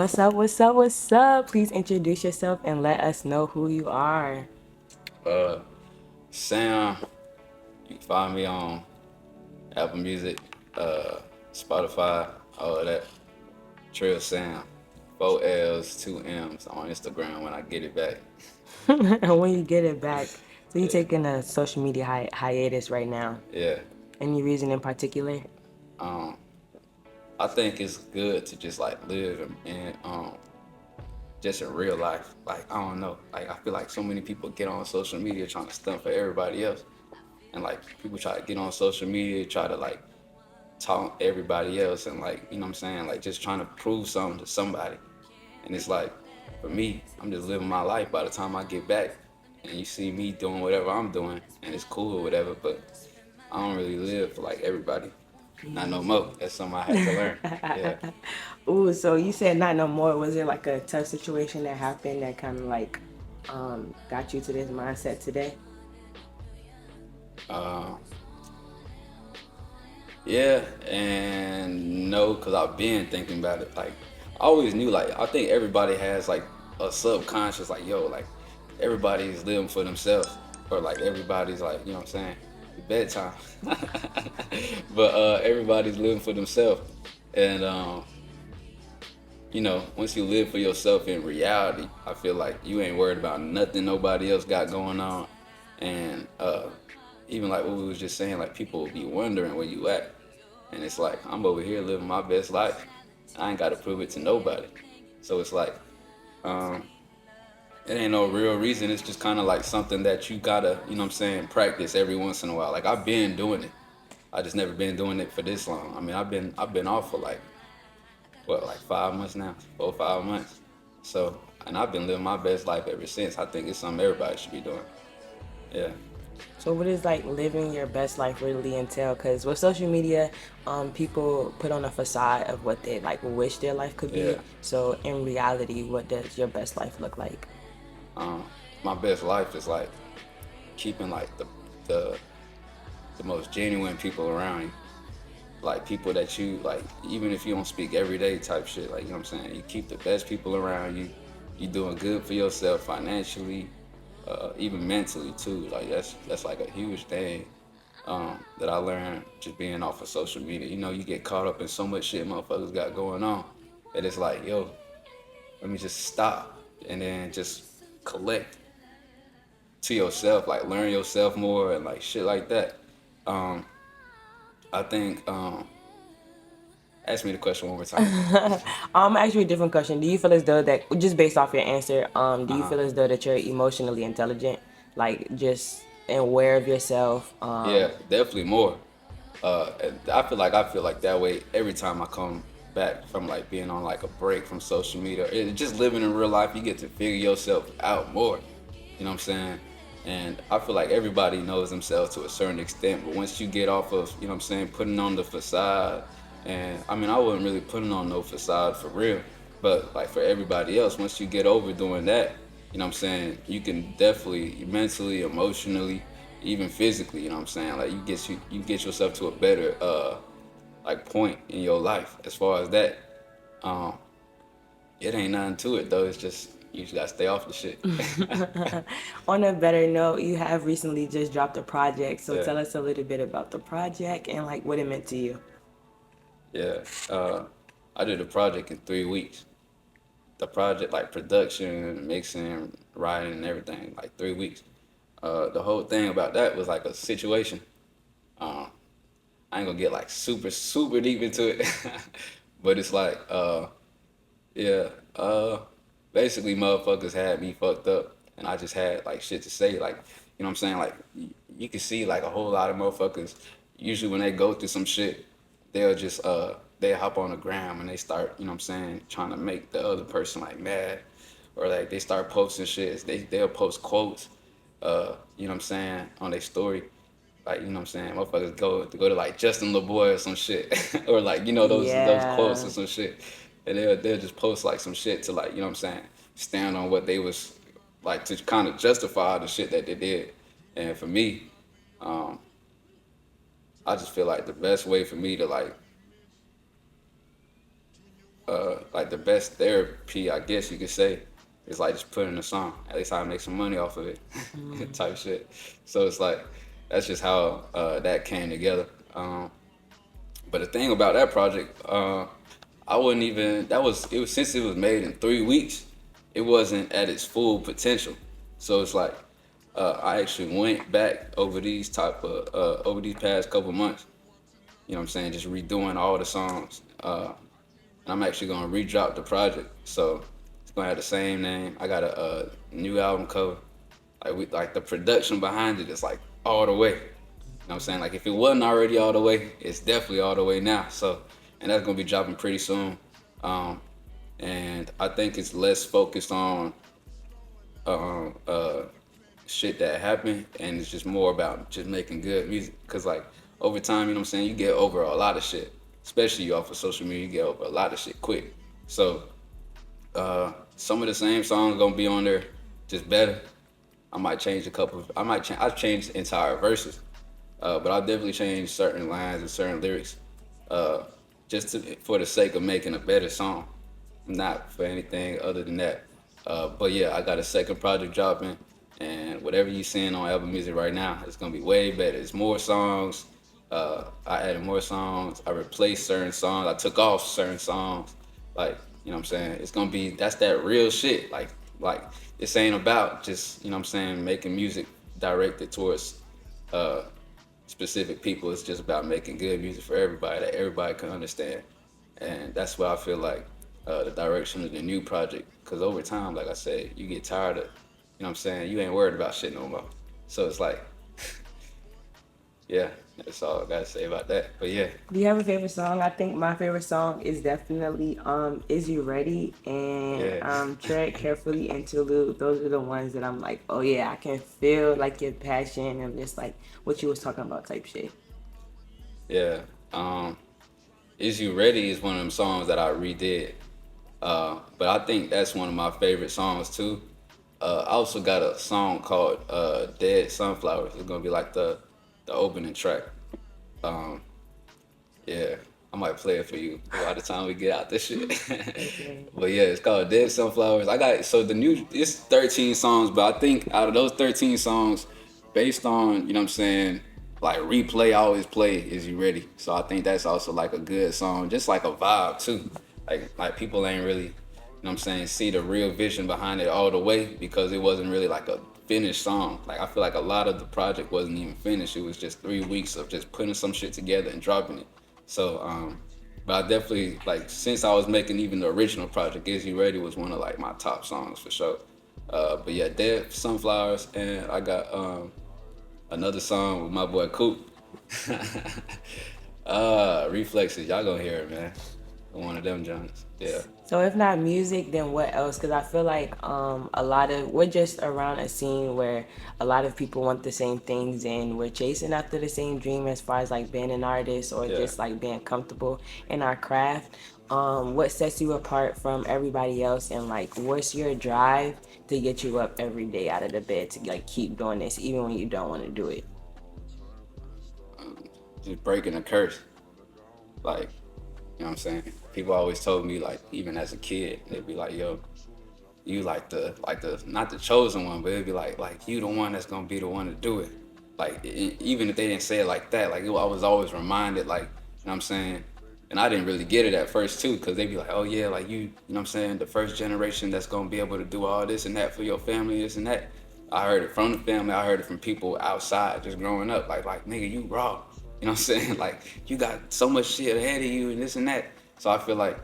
What's up? What's up? What's up? Please introduce yourself and let us know who you are. Uh, Sam, you can find me on Apple Music, uh, Spotify, all of that. Trill Sam, 4 L's, 2 M's on Instagram when I get it back. When you get it back, so you Yeah, taking a social media hiatus right now. yeah. Any reason in particular? Um, I think it's good to just like live just in real life. Like I don't know, like I feel like so many people get on social media trying to stunt for everybody else, and like people try to get on social media try to like talk everybody else and like you know what I'm saying, like just trying to prove something to somebody. And it's like, for me, I'm just living my life. By the time I get back and you see me doing whatever I'm doing, and it's cool or whatever, but I don't really live for like everybody. Not no more. That's something I had to learn. Yeah. Ooh, so you said not no more. Was it like a tough situation that happened that kind of like got you to this mindset today? Uh, yeah, and no, because I've been thinking about it. Like, I always knew, like, I think everybody has, like, a subconscious, like, yo, like, everybody's living for themselves. Or, like, everybody's, like, you know what I'm saying? Bedtime. But everybody's living for themselves. And, once you live for yourself in reality, I feel like you ain't worried about nothing nobody else got going on. And even like what we was just saying, like people will be wondering where you at. And it's like, I'm over here living my best life. I ain't got to prove it to nobody. So it's like, um, it ain't no real reason. It's just kind of like something that you gotta, you know what I'm saying, practice every once in a while. Like I've been doing it. I just never been doing it for this long. I mean, I've been off for like what, like 5 months now, 4 or 5 months. So, and I've been living my best life ever since. I think it's something everybody should be doing. Yeah, So what is like living your best life really entail? Because with social media, people put on a facade of what they like wish their life could yeah. be. So in reality, what does your best life look like? Um, my best life is like keeping like the the most genuine people around you, like people that you like, even if you don't speak every day type shit. Like you know what I'm saying, you keep the best people around you. You doing good for yourself financially, even mentally too. Like that's like a huge thing that I learned just being off of social media. You know, you get caught up in so much shit motherfuckers got going on that it's like, yo, let me just stop and then just collect to yourself, like learn yourself more and like shit like that. Um, I think ask me the question one more time. Actually, a different question. Do you feel as though that just based off your answer, do you Uh-huh. feel as though that you're emotionally intelligent, like just and aware of yourself? Yeah, definitely more. And I feel like that way every time I come back from like being on like a break from social media. Just living in real life, you get to figure yourself out more. You know what I'm saying? And I feel like everybody knows themselves to a certain extent, but once you get off of, you know what I'm saying, putting on the facade, and I mean, I wasn't really putting on no facade for real, but like for everybody else, once you get over doing that, you know what I'm saying, you can definitely mentally, emotionally, even physically, you know what I'm saying, like you get yourself to a better like point in your life as far as that. Um, it ain't nothing to it though. It's just you just gotta stay off the shit. On a better note, you have recently just dropped a project. So Yeah. tell us a little bit about the project and like what it meant to you. Yeah, I did a project in 3 weeks. The project, like production, mixing, writing, and everything, like 3 weeks. The whole thing about that was like a situation. Um, I ain't gonna get like super, super deep into it, but it's like, yeah, basically motherfuckers had me fucked up, and I just had like shit to say. Like, you know what I'm saying? Like, you can see like a whole lot of motherfuckers. Usually when they go through some shit, they'll just they hop on the gram and they start, you know what I'm saying, trying to make the other person like mad, or like they start posting shit. They'll post quotes, you know what I'm saying, on their story. Like, you know what I'm saying, motherfuckers go to like Justin LeBoy or some shit, or like, you know, those quotes or Yeah. some shit, and they'll just post like some shit to, like, you know what I'm saying, stand on what they was like, to kind of justify the shit that they did. And for me, um, I just feel like the best way for me to like like the best therapy, I guess you could say, is like just putting a song. At least I make some money off of it, type shit. So it's like that's just how that came together. But the thing about that project, I wouldn't even. It was since it was made in 3 weeks, it wasn't at its full potential. So it's like I actually went back over over these past couple months. You know what I'm saying? Just redoing all the songs. And I'm actually gonna redrop the project, so it's gonna have the same name. I got a new album cover. Like the production behind it is like all the way. You know what I'm saying? Like if it wasn't already all the way, it's definitely all the way now. So, and that's gonna be dropping pretty soon. Um, and I think it's less focused on um, uh, shit that happened, and it's just more about just making good music. Cause like over time, you know what I'm saying, you get over a lot of shit, especially off of social media. You get over a lot of shit quick. So some of the same songs gonna be on there, just better. I might change a couple. I've changed entire verses, but I'll definitely change certain lines and certain lyrics, uh, for the sake of making a better song, not for anything other than that. But yeah, I got a second project dropping, and whatever you seeing on Apple Music right now, it's gonna be way better. It's more songs. I added more songs. I replaced certain songs. I took off certain songs. Like, you know what I'm saying? It's gonna be that's that real shit. Like this ain't about just, you know what I'm saying, making music directed towards uh specific people. It's just about making good music for everybody that everybody can understand. And that's what I feel like the direction of the new project. Because over time, like I said, you get tired of, you know what I'm saying, you ain't worried about shit no more. So it's like, yeah, that's all I gotta say about that. But yeah, Do you have a favorite song? I think my favorite song is definitely Is You Ready and yeah, Tread Carefully Interlude. Those are the ones that I'm like, oh yeah, I can feel like your passion and just like what you was talking about type shit. yeah. Um, Is You Ready is one of them songs that I redid. But I think that's one of my favorite songs too. I also got a song called Dead Sunflowers. It's gonna be like the opening track. Um, yeah, I might play it for you by the time we get out this shit. Okay. But yeah, it's called Dead Sunflowers. I got so the new it's 13 songs, but I think out of those 13 songs, based on, you know what I'm saying, like replay, I always play Is You Ready? So I think that's also like a good song, just like a vibe too. Like people ain't really, you know what I'm saying, see the real vision behind it all the way because it wasn't really like a finished song. Like I feel like a lot of the project wasn't even finished. It was just 3 weeks of just putting some shit together and dropping it. So but I definitely like since I was making even the original project, Is You Ready was one of like my top songs for sure. But yeah, Dead Sunflowers, and I got another song with my boy Coop. Reflexes, y'all gonna hear it, man. One of them Jones. Yeah. So if not music, then what else? Because I feel like a lot of we're just around a scene where a lot of people want the same things and we're chasing after the same dream as far as like being an artist or Yeah. just like being comfortable in our craft. What sets you apart from everybody else and like what's your drive to get you up every day out of the bed to like keep doing this even when you don't want to do it? Just breaking a curse. Like, you know what I'm saying? People always told me, like, even as a kid, they'd be like, yo, you like the not the chosen one, but it'd be like you the one that's gonna be the one to do it. Like even if they didn't say it like that, like I was always reminded, like, you know what I'm saying. And I didn't really get it at first too, cause they'd be like, oh yeah, like you know what I'm saying, the first generation that's gonna be able to do all this and that for your family, this and that. I heard it from the family. I heard it from people outside, just growing up, like nigga, you raw. You know what I'm saying? Like you got so much shit ahead of you and this and that. So I feel like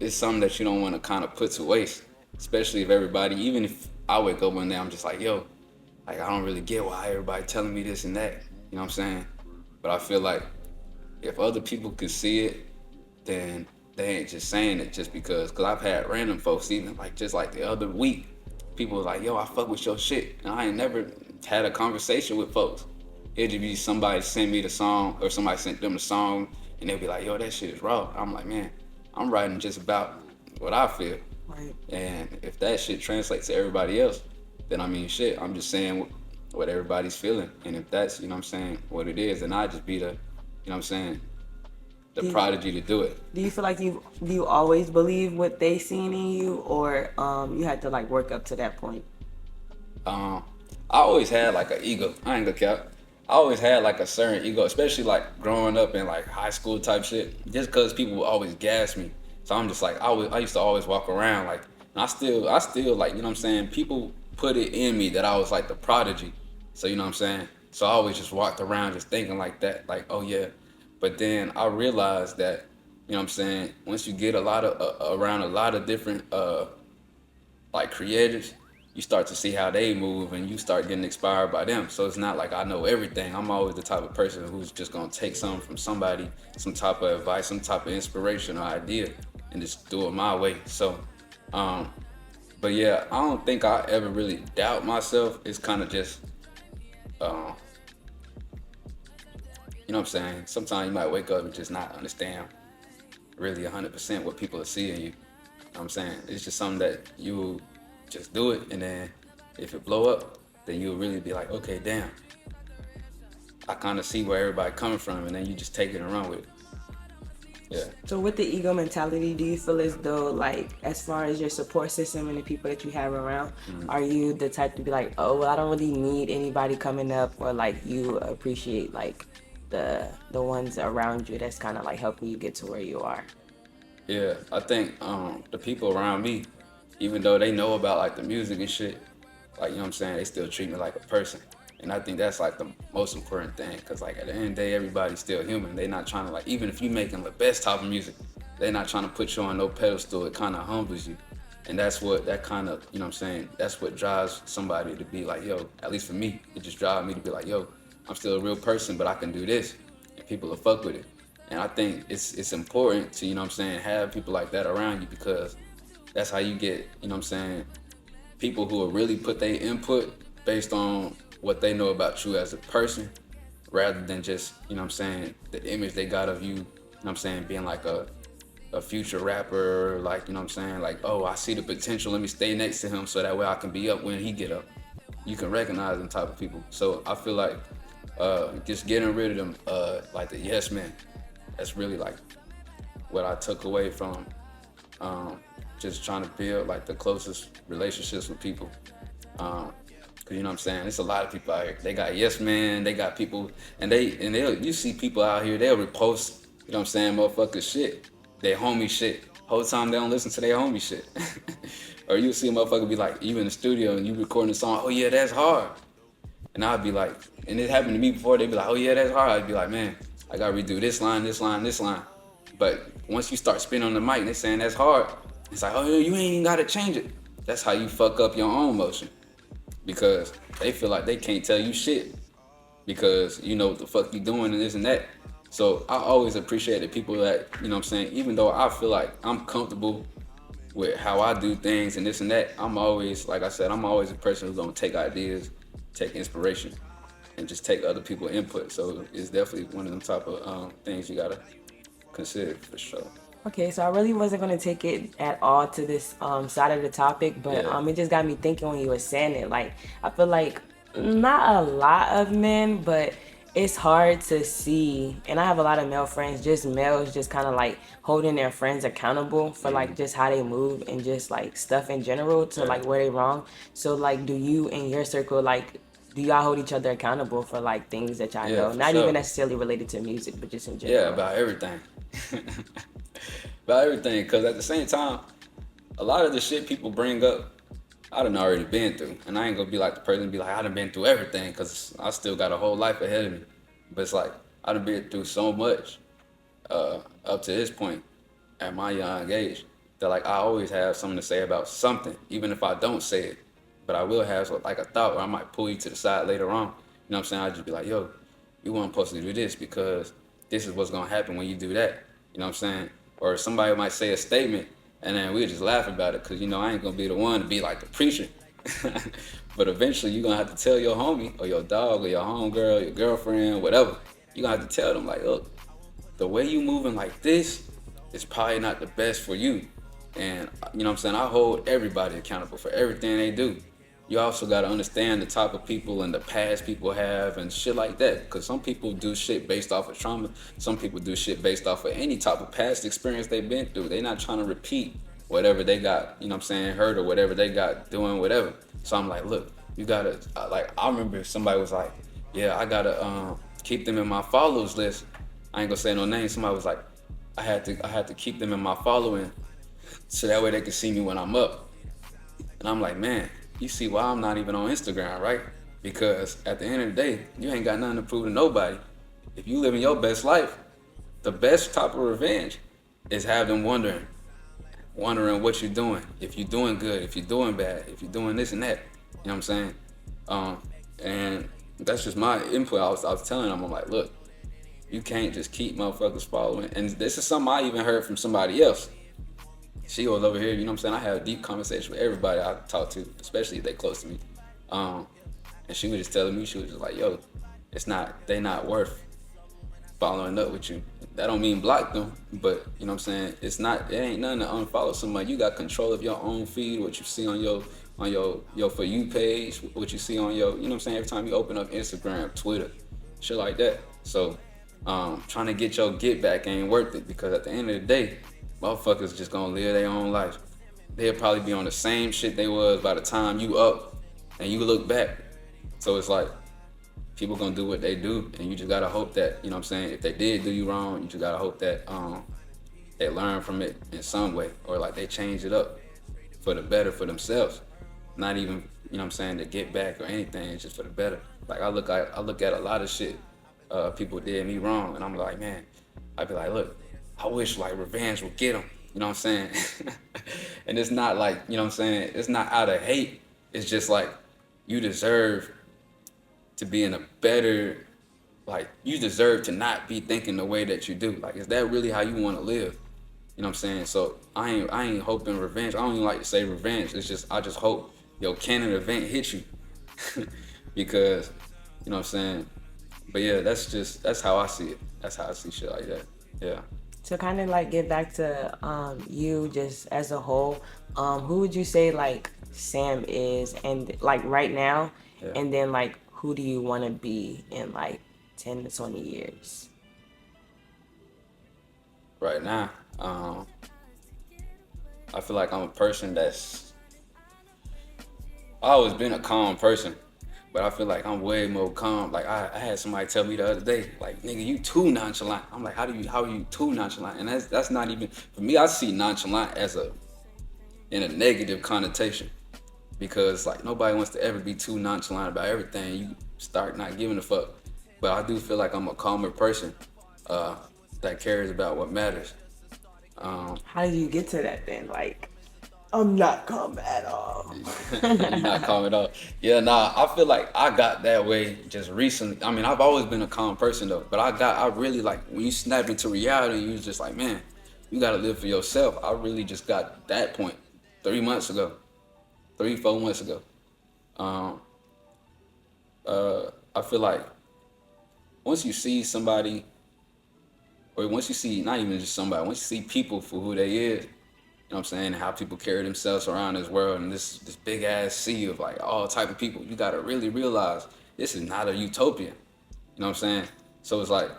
it's something that you don't want to kind of put to waste, especially if everybody, even if I wake up one day, I'm just like, yo, like I don't really get why everybody telling me this and that. You know what I'm saying? But I feel like if other people could see it, then they ain't just saying it just because I've had random folks, even like just like the other week, people was like, yo, I fuck with your shit. And I ain't never had a conversation with folks. It'd just be somebody send me the song or somebody sent them the song and they'll be like, yo, that shit is raw. I'm like, man, I'm writing just about what I feel. Right. And if that shit translates to everybody else, then I mean, shit, I'm just saying what everybody's feeling. And if that's, you know what I'm saying, what it is, then I just be the, you know what I'm saying, the Do prodigy to do it. do you feel like you always believe what they seen in you, or you had to like work up to that point? Um, I always had like an ego. I ain't gonna cap. I always had like a certain ego, especially like growing up in like high school type shit. Just because people would always gas me, so I'm just like I used to always walk around like, and I still like, you know what I'm saying. People put it in me that I was like the prodigy, so you know what I'm saying. So I always just walked around just thinking like that, like oh yeah. But then I realized that, you know what I'm saying. Once you get a lot of around a lot of different like creators, you start to see how they move and you start getting inspired by them. So it's not like I know everything. I'm always the type of person who's just gonna take something from somebody, some type of advice, some type of inspiration or idea, and just do it my way. So, um, but yeah, I don't think I ever really doubt myself. It's kind of just, um, you know what I'm saying? Sometimes you might wake up and just not understand really 100% what people are seeing you. You know what I'm saying? It's just something that you just do it, and then if it blow up, then you'll really be like, okay, damn, I kind of see where everybody coming from, and then you just take it and run with it. Yeah. So with the ego mentality, do you feel as though like as far as your support system and the people that you have around, are you the type to be like, oh well, I don't really need anybody coming up, or like you appreciate like the ones around you that's kind of like helping you get to where you are? Yeah, I think the people around me, even though they know about like the music and shit, like you know what I'm saying, they still treat me like a person. And I think that's like the most important thing, cause like at the end of the day, everybody's still human. They not trying to like, even if you making the best type of music, they not trying to put you on no pedestal. It kind of humbles you, and that's what that kind of, you know what I'm saying, that's what drives somebody to be like, yo. At least for me, it just drives me to be like, yo, I'm still a real person, but I can do this, and people will fuck with it. And I think it's important to, you know what I'm saying, have people like that around you, because that's how you get, you know what I'm saying, people who will really put their input based on what they know about you as a person, rather than just, you know what I'm saying, the image they got of you, you know what I'm saying, being like a future rapper, like, you know what I'm saying, like, oh, I see the potential, let me stay next to him so that way I can be up when he get up. You can recognize them type of people. So I feel like just getting rid of them, like the yes men, that's really like what I took away from just trying to build like the closest relationships with people. Cause you know what I'm saying, there's a lot of people out here. They got yes man, they got people, and they'll, you see people out here, they'll repost, you know what I'm saying, motherfuckers shit, their homie shit. Whole time they don't listen to their homie shit. Or you see a motherfucker be like, you in the studio and you recording a song, oh yeah, that's hard. And I'd be like, and it happened to me before, they'd be like, oh yeah, that's hard. I'd be like, man, I gotta redo this line, this line, this line. But once you start spinning on the mic and they're saying that's hard, it's like, oh, you ain't even gotta change it. That's how you fuck up your own motion. Because they feel like they can't tell you shit because you know what the fuck you doing and this and that. So I always appreciate the people that, you know what I'm saying, even though I feel like I'm comfortable with how I do things and this and that, I'm always, like I said, I'm always a person who's gonna take ideas, take inspiration, and just take other people's input. So it's definitely one of them type of things you gotta consider for sure. Okay, so I really wasn't gonna take it at all to this side of the topic, but Yeah. it just got me thinking when you were saying it. Like I feel like not a lot of men, but it's hard to see. And I have a lot of male friends, just males, just kind of like holding their friends accountable for like just how they move and just like stuff in general to Yeah. like where they wrong. So like, do you in your circle like? Do y'all hold each other accountable for like things that y'all Yeah, know? for Not even sure. necessarily related to music, but just in Yeah, general. about everything. About everything. Because at the same time, a lot of the shit people bring up, I done already been through. And I ain't gonna be like the person to be like, I done been through everything, because I still got a whole life ahead of me. But it's like, I done been through so much up to this point at my young age that like I always have something to say about something, even if I don't say it. But I will have like a thought, or I might pull you to the side later on. You know what I'm saying? I'll just be like, yo, you weren't supposed to do this because this is what's gonna happen when you do that. You know what I'm saying? Or somebody might say a statement and then we just laugh about it because, you know, I ain't gonna be the one to be like the preacher. But eventually you're gonna have to tell your homie or your dog or your homegirl, your girlfriend, whatever. You're gonna have to tell them like, look, the way you moving like this is probably not the best for you. And you know what I'm saying? I hold everybody accountable for everything they do. you also got to understand the type of people and the past people have and shit like that. Because some people do shit based off of trauma. Some people do shit based off of any type of past experience they've been through. They're not trying to repeat whatever they got, you know what I'm saying, hurt or whatever they got doing whatever. So I'm like, look, you gotta like. I remember somebody was like, yeah, I gotta keep them in my follows list. I ain't gonna say no names. Somebody was like, I had to keep them in my following so that way they can see me when I'm up. And I'm like, man, you see why I'm not even on Instagram, right? Because at the end of the day, you ain't got nothing to prove to nobody. If you living your best life, the best type of revenge is have them wondering what you're doing. If you're doing good, if you're doing bad, if you're doing this and that. You know what I'm saying? And that's just my input. I was telling them, I'm like, look, you can't just keep motherfuckers following. And this is something I even heard from somebody else. She was over here, you know what I'm saying? I have a deep conversation with everybody I talk to, especially if they close to me. Um, and she was just telling me, she was just like, yo, they not worth following up with you. That don't mean block them, but you know what I'm saying? It ain't nothing to unfollow somebody. You got control of your own feed, what you see on your For You page, what you see on your, you know what I'm saying? Every time you open up Instagram, Twitter, shit like that. So, trying to get your get back ain't worth it because at the end of the day, motherfuckers just gonna live their own life. They'll probably be on the same shit they was by the time you up and you look back. So it's like people gonna do what they do, and you just gotta hope that, you know what I'm saying, if they did do you wrong, you just gotta hope that they learn from it in some way, or like they change it up for the better for themselves. Not even, you know what I'm saying, to get back or anything, it's just for the better. Like I look at a lot of shit people did me wrong, and I'm like, man, I'd be like, look, I wish like revenge would get them. You know what I'm saying? And it's not like, you know what I'm saying, it's not out of hate. It's just like you deserve to be in a better, like you deserve to not be thinking the way that you do. Like, is that really how you want to live? You know what I'm saying? So I ain't hoping revenge. I don't even like to say revenge. It's just I just hope your canon event hit you. Because, you know what I'm saying? But yeah, that's how I see it. That's how I see shit like that. Yeah. To kind of like get back to you just as a whole, who would you say like Sam is, and like right now, Yeah. and then like who do you want to be in like 10 to 20 years? Right now, I feel like I'm a person that's I always been a calm person, but I feel like I'm way more calm. Like I had somebody tell me the other day, like, nigga, you too nonchalant. I'm like, how are you too nonchalant? And that's not even for me. I see nonchalant as in a negative connotation because like nobody wants to ever be too nonchalant about everything. You start not giving a fuck. But I do feel like I'm a calmer person uh, that cares about what matters. How did you get to that then? Like, I'm not calm at all. You're not calm at all. Yeah, nah, I feel like I got that way just recently. I mean, I've always been a calm person though, but I really like when you snap into reality, you was just like, man, you gotta live for yourself. I really just got that point 3 months ago, 4 months ago. Um, I feel like once you see somebody, or once you see not even just somebody, once you see people for who they is, you know what I'm saying, how people carry themselves around this world and this big ass sea of like all type of people, you gotta really realize this is not a utopia. You know what I'm saying? So it's like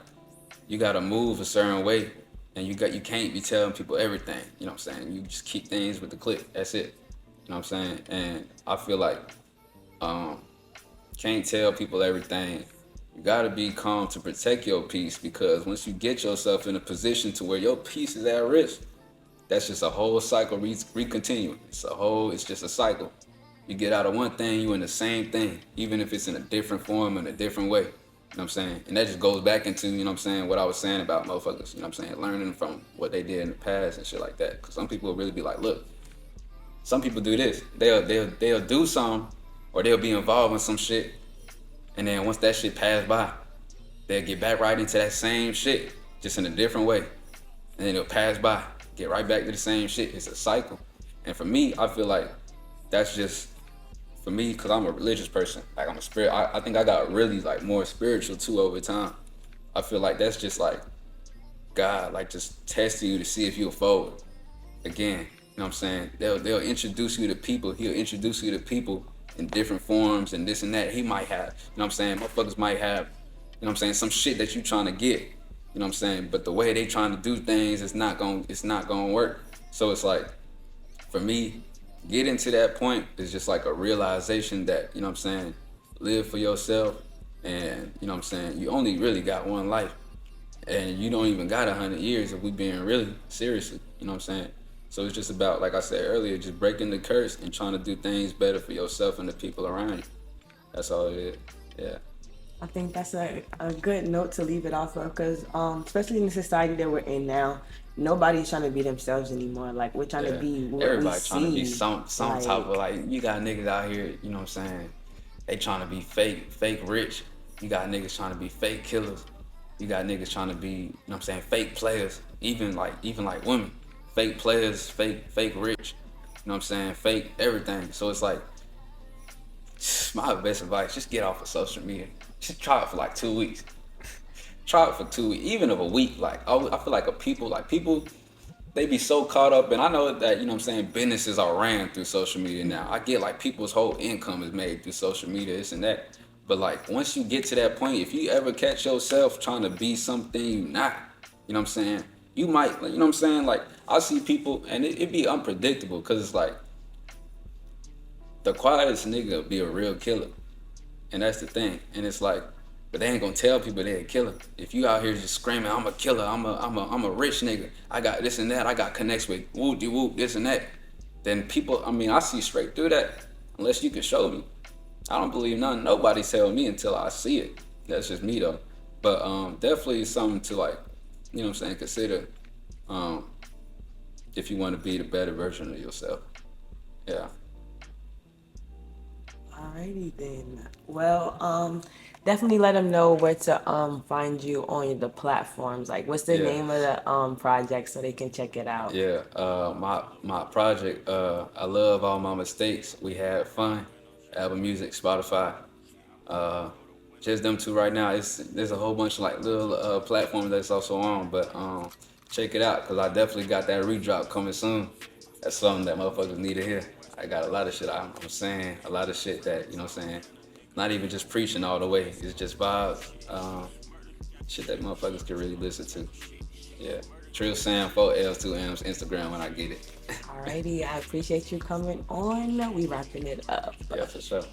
you gotta move a certain way, and you can't be telling people everything. You know what I'm saying? You just keep things with the click. That's it. You know what I'm saying? And I feel like um, can't tell people everything. You gotta be calm to protect your peace because once you get yourself in a position to where your peace is at risk, that's just a whole cycle recontinuing. It's just a cycle. You get out of one thing, you in the same thing, even if it's in a different form in a different way. You know what I'm saying? And that just goes back into, you know what I'm saying, what I was saying about motherfuckers, you know what I'm saying, learning from what they did in the past and shit like that. Cause some people will really be like, look, some people do this. They'll do some, or they'll be involved in some shit, and then once that shit pass by, they'll get back right into that same shit, just in a different way. And then it'll pass by, get right back to the same shit. It's a cycle. And for me, I feel like that's just, for me, because I'm a religious person. Like I'm a spirit. I think I got really like more spiritual too over time. I feel like that's just like God, like just testing you to see if you'll fold again. You know what I'm saying? They'll introduce you to people. He'll introduce you to people in different forms and this and that. He might have, you know what I'm saying? Motherfuckers might have, you know what I'm saying, some shit that you trying to get, you know what I'm saying? But the way they trying to do things is it's not gonna work. So it's like, for me, getting to that point is just like a realization that, you know what I'm saying, live for yourself, and you know what I'm saying, you only really got one life, and you don't even got 100 years if we being really seriously, you know what I'm saying. So it's just about, like I said earlier, just breaking the curse and trying to do things better for yourself and the people around you. That's all it is. Yeah. I think that's a good note to leave it off of because, especially in the society that we're in now, nobody's trying to be themselves anymore. Like, we're trying to Yeah. be what we Everybody trying to be see. some type of, Like, like, you got niggas out here, you know what I'm saying? They trying to be fake rich. You got niggas trying to be fake killers. You got niggas trying to be, you know what I'm saying, fake players. Even like women. Fake players, fake rich. You know what I'm saying? Fake everything. So it's like, my best advice, just get off of social media. Just try it for like 2 weeks. Try it for 2 weeks, even of a week. Like, I feel like people, they be so caught up, and I know that, you know what I'm saying, businesses are ran through social media now. I get like people's whole income is made through social media, this and that. But like, once you get to that point, if you ever catch yourself trying to be something you not, you know what I'm saying, you might, you know what I'm saying, like, I see people and it be unpredictable because it's like the quietest nigga be a real killer. And that's the thing. And it's like, but they ain't gonna tell people they a killer. If you out here just screaming, I'm a killer, I'm a rich nigga, I got this and that, I got connects with whoop de whoop, this and that, then people, I mean, I see straight through that. Unless you can show me. I don't believe nothing nobody tell me until I see it. That's just me though. But definitely something to, like, you know what I'm saying, consider, um, if you want to be the better version of yourself. Yeah. alrighty then. Well, definitely let them know where to find you on the platforms. Like, what's the Yeah. name of the project so they can check it out? Yeah, my project, I love all my mistakes. We had fun. Apple Music, Spotify, uh, just them two right now. There's a whole bunch of like little platforms that's also on, but check it out because I definitely got that redrop coming soon. That's something that motherfuckers need to hear. I got a lot of shit I'm saying, a lot of shit that, you know what I'm saying, not even just preaching all the way. It's just vibes, shit that motherfuckers can really listen to. Yeah. Trill Sam 4Ls 2M's Instagram when I get it. Alrighty, I appreciate you coming on. We wrapping it up. Yeah, for sure.